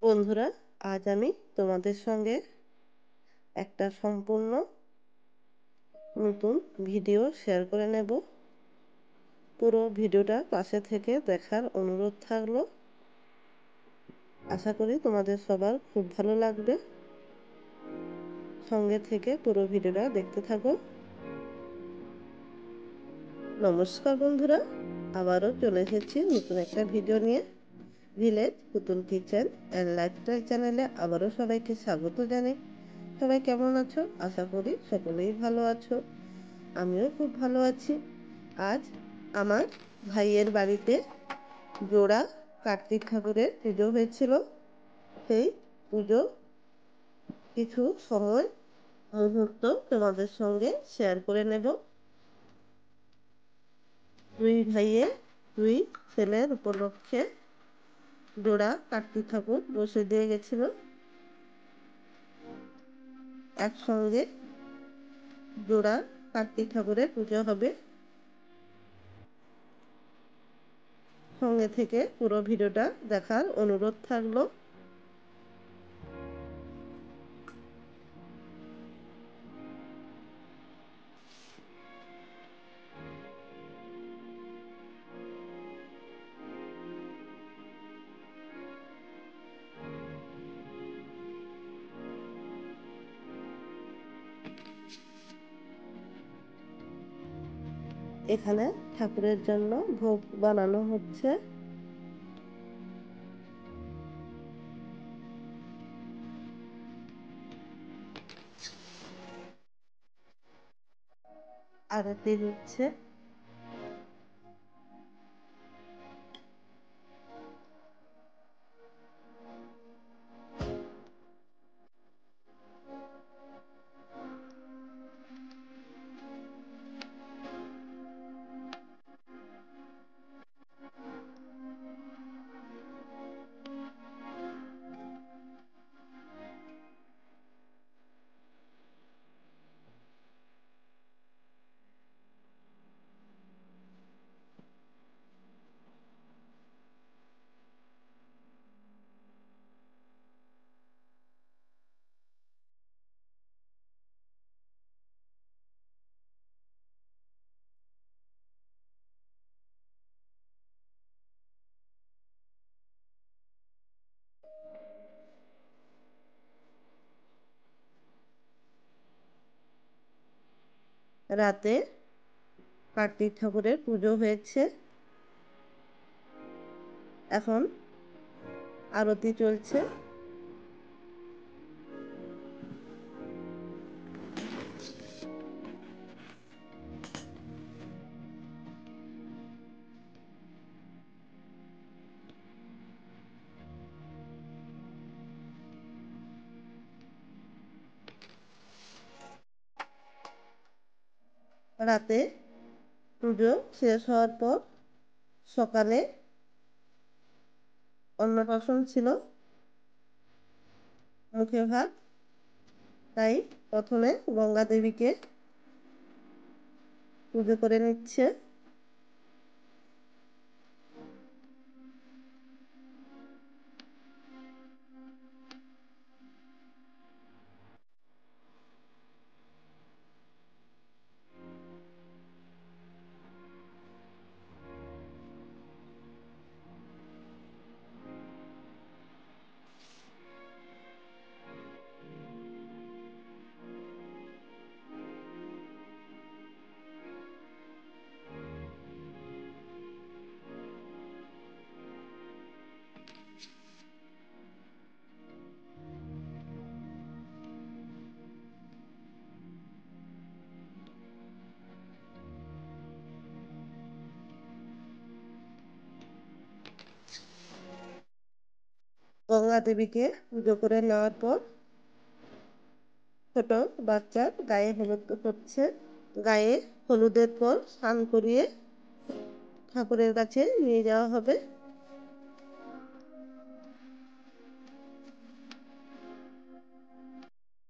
বন্ধুরা, আজ আমি তোমাদের সঙ্গে একটা সম্পূর্ণ নতুন ভিডিও শেয়ার করে নেব। পুরো ভিডিওটা পাশে থেকে দেখার অনুরোধ থাকলো। আশা করি তোমাদের সবার খুব ভালো লাগবে। সঙ্গে থেকে পুরো ভিডিওটা দেখতে থাকো। নমস্কার বন্ধুরা, আবারও চলে এসেছি নতুন একটা ভিডিও নিয়ে। ভিলেজ পুতুল কিচেন অ্যান্ড লাইফস্টাইল চ্যানেলে আবারও সবাইকে স্বাগত জানাই। সবাই কেমন আছো? আশা করি সকলেই ভালো আছো। আমিও খুব ভালো আছি। আজ আমার ভাইয়ের বাড়িতে জোড়া কার্তিক ঠাকুরের পুজো হয়েছিল। সেই পুজো কিছু সময় মুহূর্ত তোমাদের সঙ্গে শেয়ার করে নেব। দুই ভাইয়ের দুই ছেলের উপলক্ষে জোড়া কার্তিক ঠাকুর বসে দিয়ে গেছিল। একসঙ্গে জোড়া কার্তিক ঠাকুরের পুজো হবে। সঙ্গে থেকে পুরো ভিডিওটা দেখার অনুরোধ থাকলো। এখানে ঠাকুরের জন্য ভোগ বানানো হচ্ছে। আরতি হচ্ছে। রাতে কার্তিক ঠাকুরের পুজো হয়েছে। এখন আরতি চলছে। রাতে পুজো শেষ হওয়ার পর সকালে অন্নপ্রাশন ছিল, মুখে ভাত। তাই প্রথমে গঙ্গা দেবীকে পুজো করে নিচ্ছে। গঙ্গা দেবীকে পুজো করে নেওয়ার পর ছোট বাচ্চার গায়ে হলুদ করছে। গায়ে হলুদের পর স্নান করিয়ে ঠাকুরের কাছে নিয়ে যাওয়া হবে।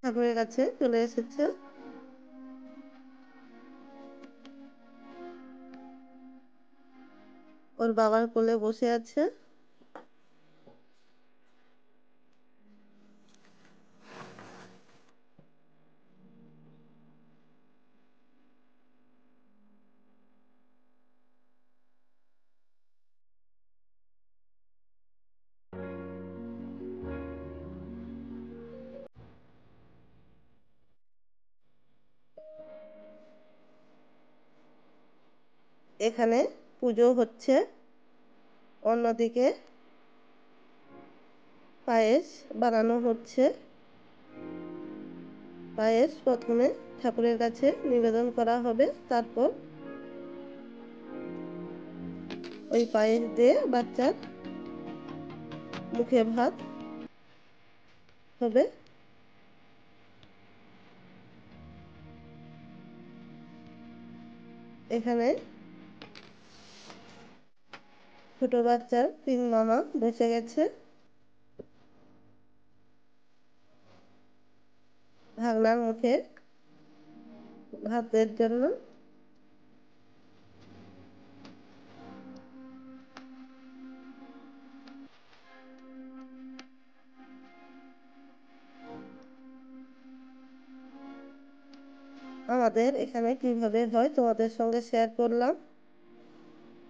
ঠাকুরের কাছে চলে এসেছে। ওর বাবার কোলে বসে আছে। এখানে পুজো হচ্ছে, অন্যদিকে পায়েস বানানো হচ্ছে। পায়েস প্রথমে ঠাকুরের কাছে নিবেদন করা হবে, তারপর ওই পায়েস দিয়ে বাচ্চার মুখে ভাত হবে। এখানে ছোট বাচ্চার 3 মামা বেঁচে গেছে ভাগনার মুখে ভাতের জন্য। আমাদের এখানে কিভাবে হয় তোমাদের সঙ্গে শেয়ার করলাম।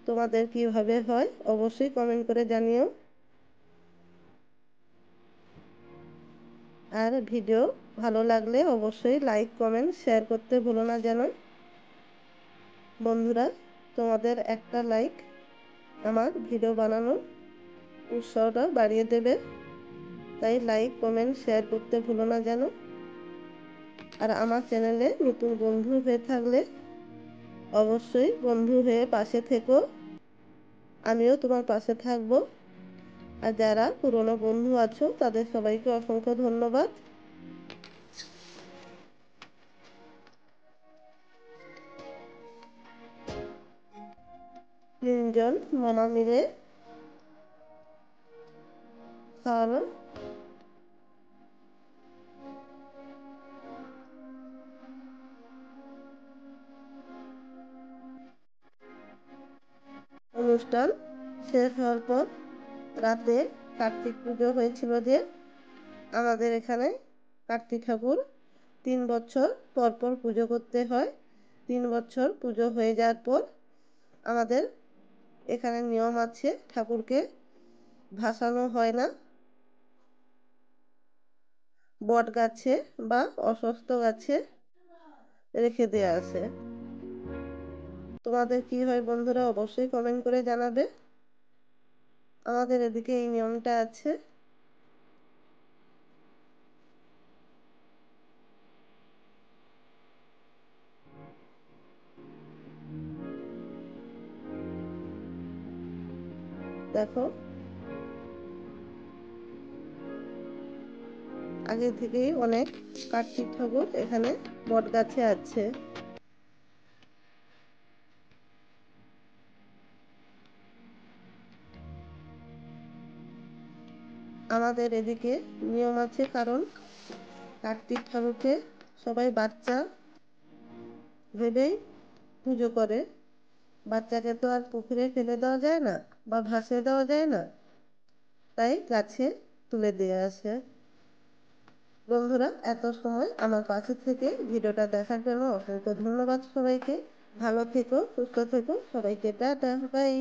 তোমাদের কিভাবে হয় অবশ্যই কমেন্ট করে জানিও। আর ভিডিও ভালো লাগলে অবশ্যই লাইক কমেন্ট শেয়ার করতে ভুলো না যেন। বন্ধুরা, তোমাদের একটা লাইক আমার ভিডিও বানানোর উৎসাহটা বাড়িয়ে দেবে, তাই লাইক কমেন্ট শেয়ার করতে ভুলো না যেন। আর আমার চ্যানেলে নতুন বন্ধু হয়ে থাকলে অবশ্যই বন্ধু হয়ে পাশে থেকো, আমিও তোমার পাশে থাকবো। আর যারা পুরনো বন্ধু আছো তাদের সবাইকে অসংখ্য ধন্যবাদ। 3 জন মামা মিলে খাওয়ানো। অনুষ্ঠান শেষ হওয়ার পর রাতে কার্তিক পুজো হয়েছিল যে আমাদের এখানে কার্তিক ঠাকুর 3 বছর পর পর পুজো করতে হয়। 3 বছর পুজো হয়ে যাওয়ার পর আমাদের এখানে নিয়ম আছে, ঠাকুরকে ভাসানো হয় না, বট গাছে বা অশ্বত্থ গাছে রেখে দেওয়া আছে। তোমাদের কি হয় বন্ধুরা অবশ্যই কমেন্ট করে জানাবে। আমাদের এদিকে এই নিয়মটা আছে। দেখো, আগে থেকেই অনেক কার্তিক ঠাকুর এখানে বট গাছে আছে। আমাদের এদিকে নিয়ম আছে, কারণ কার্তিক ঠাকুরকে সবাই বাচ্চা ভেবেই পুজো করে। বাচ্চাকে তো আর পুকুরে ফেলে দেওয়া যায় না বা ভাসিয়ে দেওয়া যায় না, তাই গাছে তুলে দিয়ে আসে। বন্ধুরা, এত সময় আমার পাশে থেকে ভিডিওটা দেখার জন্য অসংখ্য ধন্যবাদ সবাইকে। ভালো থেকো, সুস্থ থেকো, সবাইকে টাটা, বাই।